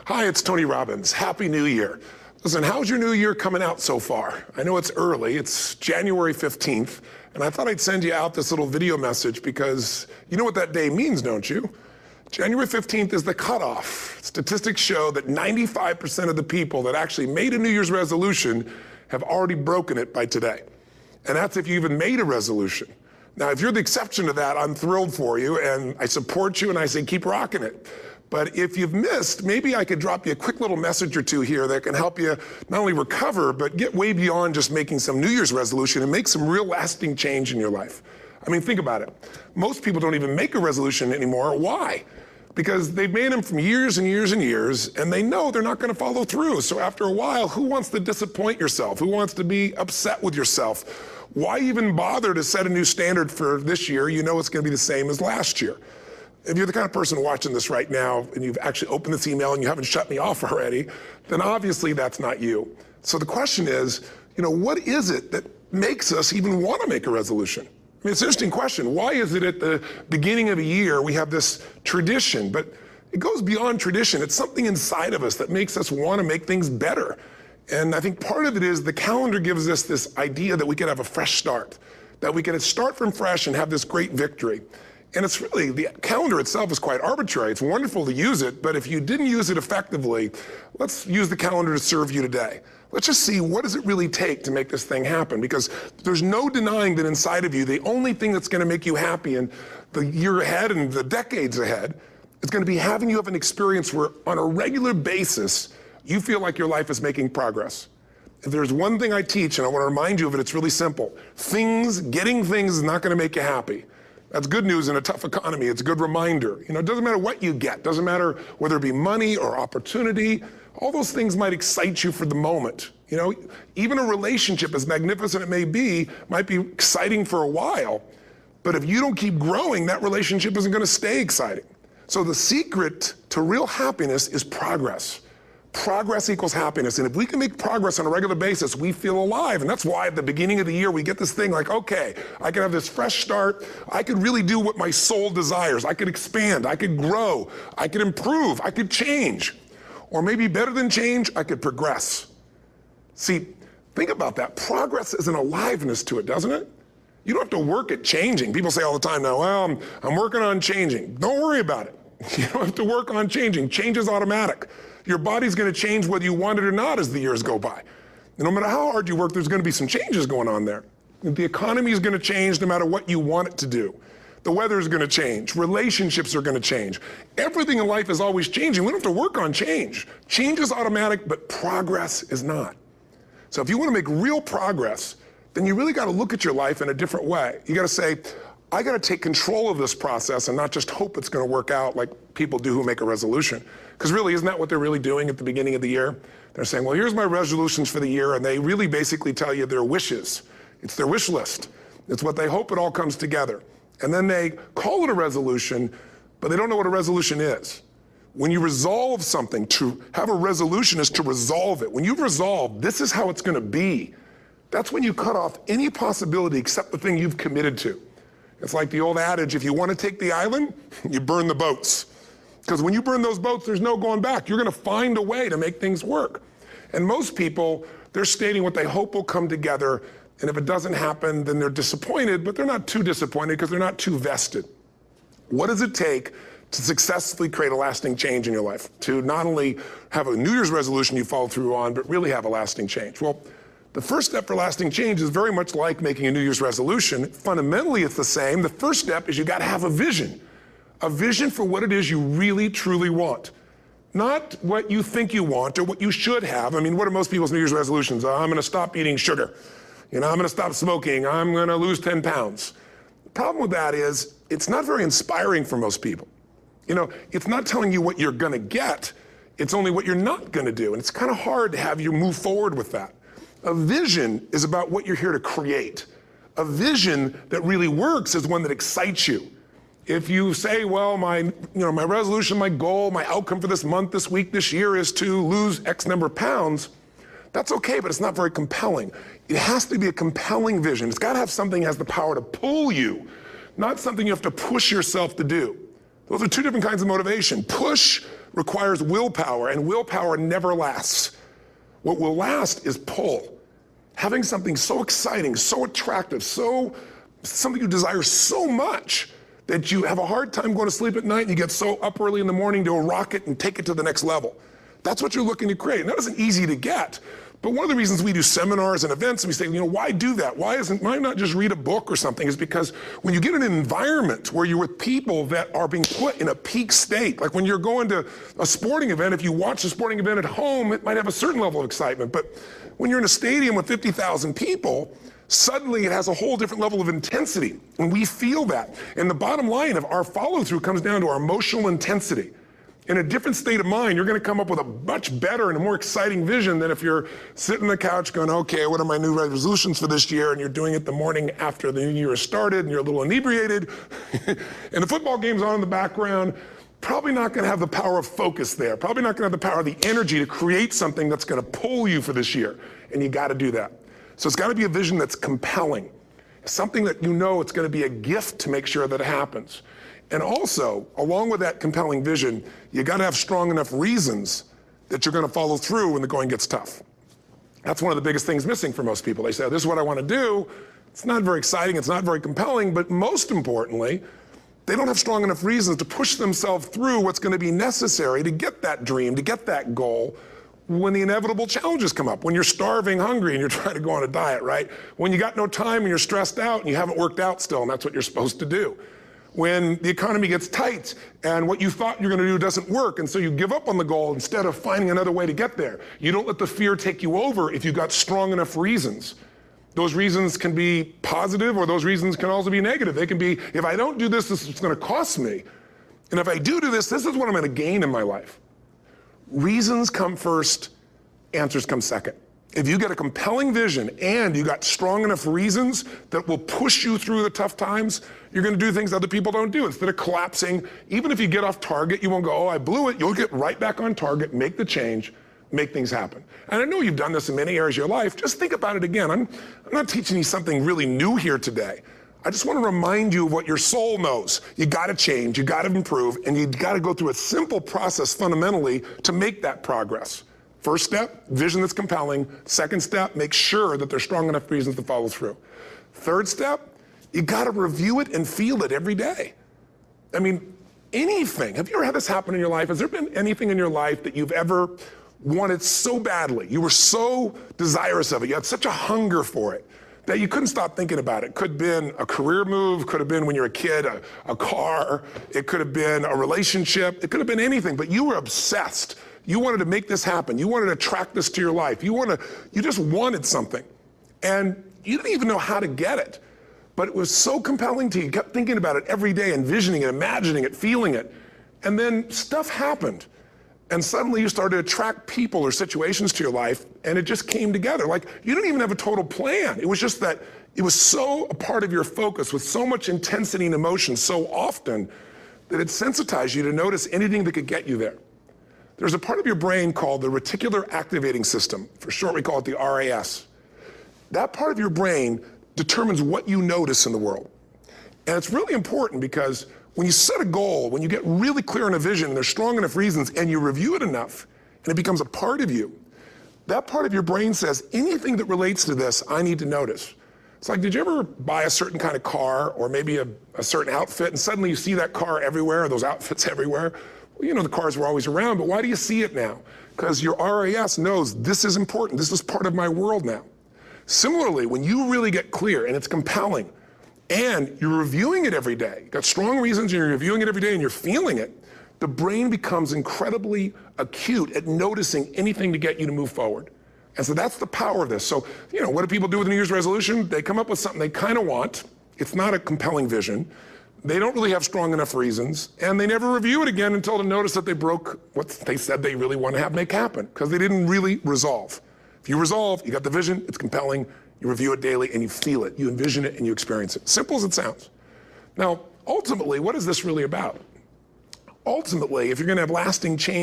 Hi, it's Tony Robbins. Happy New Year. Listen, how's your new year coming out so far? I know it's early, it's January 15th, and I thought I'd send you out this little video message because you know what that day means, don't you? January 15th is the cutoff. Statistics show that 95% of the people that actually made a New Year's resolution have already broken it by today. And that's if you even made a resolution. Now, if you're the exception to that, I'm thrilled for you, and I support you, and I say keep rocking it. But if you've missed, maybe I could drop you a quick little message or two here that can help you not only recover, but get way beyond just making some New Year's resolution and make some real lasting change in your life. I mean, think about it. Most people don't even make a resolution anymore. Why? Because they've made them from years and years and years, and they know they're not going to follow through. So after a while, who wants to disappoint yourself? Who wants to be upset with yourself? Why even bother to set a new standard for this year? You know it's going to be the same as last year. If you're the kind of person watching this right now and you've actually opened this email and you haven't shut me off already, then obviously that's not you. So the question is, what is it that makes us even want to make a resolution? I mean, it's an interesting question. Why is it at the beginning of a year we have this tradition, but it goes beyond tradition. It's something inside of us that makes us want to make things better. And I think part of it is the calendar gives us this idea that we can have a fresh start, that we can start from fresh and have this great victory. And it's really, the calendar itself is quite arbitrary. It's wonderful to use it, but if you didn't use it effectively, let's use the calendar to serve you today. Let's just see, what does it really take to make this thing happen? Because there's no denying that inside of you, the only thing that's going to make you happy in the year ahead and the decades ahead is going to be having you have an experience where on a regular basis, you feel like your life is making progress. If there's one thing I teach, and I want to remind you of it, it's really simple. Getting things is not going to make you happy. That's good news in a tough economy. It's a good reminder. It doesn't matter what you get. Doesn't matter whether it be money or opportunity. All those things might excite you for the moment. Even a relationship, as magnificent it may be, might be exciting for a while. But if you don't keep growing, that relationship isn't going to stay exciting. So the secret to real happiness is progress. Progress equals happiness. And if we can make progress on a regular basis, we feel alive. And that's why at the beginning of the year, we get this thing like, okay, I can have this fresh start. I could really do what my soul desires. I could expand. I could grow. I could improve. I could change. Or maybe better than change, I could progress. See, think about that. Progress is an aliveness to it, doesn't it? You don't have to work at changing. People say all the time now, well, I'm working on changing. Don't worry about it. You don't have to work on changing. Change is automatic. Your body's going to change whether you want it or not as the years go by. And no matter how hard you work, there's going to be some changes going on there. The economy is going to change no matter what you want it to do. The weather is going to change. Relationships are going to change. Everything in life is always changing. We don't have to work on change. Change is automatic, but progress is not. So if you want to make real progress, then you really got to look at your life in a different way. You got to say, I got to take control of this process and not just hope it's going to work out like people do who make a resolution. Because really, isn't that what they're really doing at the beginning of the year? They're saying, well, here's my resolutions for the year, and they really basically tell you their wishes. It's their wish list. It's what they hope it all comes together. And then they call it a resolution, but they don't know what a resolution is. When you resolve something, to have a resolution is to resolve it. When you've resolved, this is how it's going to be, that's when you cut off any possibility except the thing you've committed to. It's like the old adage, if you want to take the island, you burn the boats. Because when you burn those boats, there's no going back. You're going to find a way to make things work. And most people, they're stating what they hope will come together, and if it doesn't happen, then they're disappointed, but they're not too disappointed because they're not too vested. What does it take to successfully create a lasting change in your life? To not only have a New Year's resolution you follow through on, but really have a lasting change? Well, the first step for lasting change is very much like making a New Year's resolution. Fundamentally, it's the same. The first step is you got to have a vision for what it is you really, truly want. Not what you think you want or what you should have. I mean, what are most people's New Year's resolutions? I'm going to stop eating sugar. I'm going to stop smoking. I'm going to lose 10 pounds. The problem with that is it's not very inspiring for most people. It's not telling you what you're going to get. It's only what you're not going to do. And it's kind of hard to have you move forward with that. A vision is about what you're here to create. A vision that really works is one that excites you. If you say, well, my resolution, my goal, my outcome for this month, this week, this year is to lose X number of pounds, that's okay, but it's not very compelling. It has to be a compelling vision. It's got to have something that has the power to pull you, not something you have to push yourself to do. Those are two different kinds of motivation. Push requires willpower, and willpower never lasts. What will last is pull. Having something so exciting, so attractive, something you desire so much that you have a hard time going to sleep at night and you get so up early in the morning to rock it and take it to the next level. That's what you're looking to create. And that isn't easy to get. But one of the reasons we do seminars and events and we say, why do that? Why not just read a book or something? Is because when you get in an environment where you're with people that are being put in a peak state, like when you're going to a sporting event, if you watch a sporting event at home, it might have a certain level of excitement. But when you're in a stadium with 50,000 people, suddenly it has a whole different level of intensity. And we feel that. And the bottom line of our follow-through comes down to our emotional intensity. In a different state of mind, you're going to come up with a much better and a more exciting vision than if you're sitting on the couch going, okay, what are my new resolutions for this year? And you're doing it the morning after the new year has started and you're a little inebriated and the football game's on in the background. Probably not going to have the power of focus there. Probably not going to have the power of the energy to create something that's going to pull you for this year. And you got to do that. So it's got to be a vision that's compelling. Something that it's going to be a gift to make sure that it happens. And also, along with that compelling vision, you got to have strong enough reasons that you're going to follow through when the going gets tough. That's one of the biggest things missing for most people. They say, this is what I want to do. It's not very exciting. It's not very compelling. But most importantly, they don't have strong enough reasons to push themselves through what's going to be necessary to get that dream, to get that goal, when the inevitable challenges come up, when you're starving, hungry, and you're trying to go on a diet, right? When you got no time and you're stressed out and you haven't worked out still, and that's what you're supposed to do. When the economy gets tight and what you thought you're going to do doesn't work, and so you give up on the goal instead of finding another way to get there. You don't let the fear take you over if you've got strong enough reasons. Those reasons can be positive, or those reasons can also be negative. They can be, if I don't do this, this is going to cost me. And if I do this, this is what I'm going to gain in my life. Reasons come first, answers come second. If you get a compelling vision and you got strong enough reasons that will push you through the tough times, you're going to do things other people don't do. Instead of collapsing, even if you get off target, you won't go, oh, I blew it. You'll get right back on target, make the change, make things happen. And I know you've done this in many areas of your life. Just think about it again. I'm not teaching you something really new here today. I just want to remind you of what your soul knows. You got to change, you got to improve, and you got to go through a simple process fundamentally to make that progress. First step, vision that's compelling. Second step, make sure that there's strong enough reasons to follow through. Third step, you got to review it and feel it every day. I mean, anything. Have you ever had this happen in your life? Has there been anything in your life that you've ever wanted so badly? You were so desirous of it. You had such a hunger for it that you couldn't stop thinking about it. Could have been a career move, could have been when you were a kid, a car, it could have been a relationship, it could have been anything, but you were obsessed. You wanted to make this happen. You wanted to attract this to your life. You just wanted something. And you didn't even know how to get it. But it was so compelling to you. You kept thinking about it every day, envisioning it, imagining it, feeling it. And then stuff happened. And suddenly you started to attract people or situations to your life, and it just came together. Like, you didn't even have a total plan. It was just that it was so a part of your focus with so much intensity and emotion so often that it sensitized you to notice anything that could get you there. There's a part of your brain called the reticular activating system. For short, we call it the RAS. That part of your brain determines what you notice in the world. And it's really important because when you set a goal, when you get really clear on a vision and there's strong enough reasons and you review it enough and it becomes a part of you, that part of your brain says, anything that relates to this, I need to notice. It's like, did you ever buy a certain kind of car or maybe a certain outfit and suddenly you see that car everywhere, or those outfits everywhere? Well, you know, the cars were always around, but why do you see it now? Because your RAS knows this is important. This is part of my world now. Similarly, when you really get clear and it's compelling and you're reviewing it every day, you've got strong reasons and you're reviewing it every day and you're feeling it, the brain becomes incredibly acute at noticing anything to get you to move forward. And so that's the power of this. So, you know, what do people do with a New Year's resolution? They come up with something they kind of want. It's not a compelling vision. They don't really have strong enough reasons, and they never review it again until to notice that they broke what they said they really want to have make happen, because they didn't really resolve. If you resolve, you got the vision, it's compelling, you review it daily, and you feel it, you envision it, and you experience it. Simple as it sounds. Now, ultimately, what is this really about? Ultimately, if you're going to have lasting change,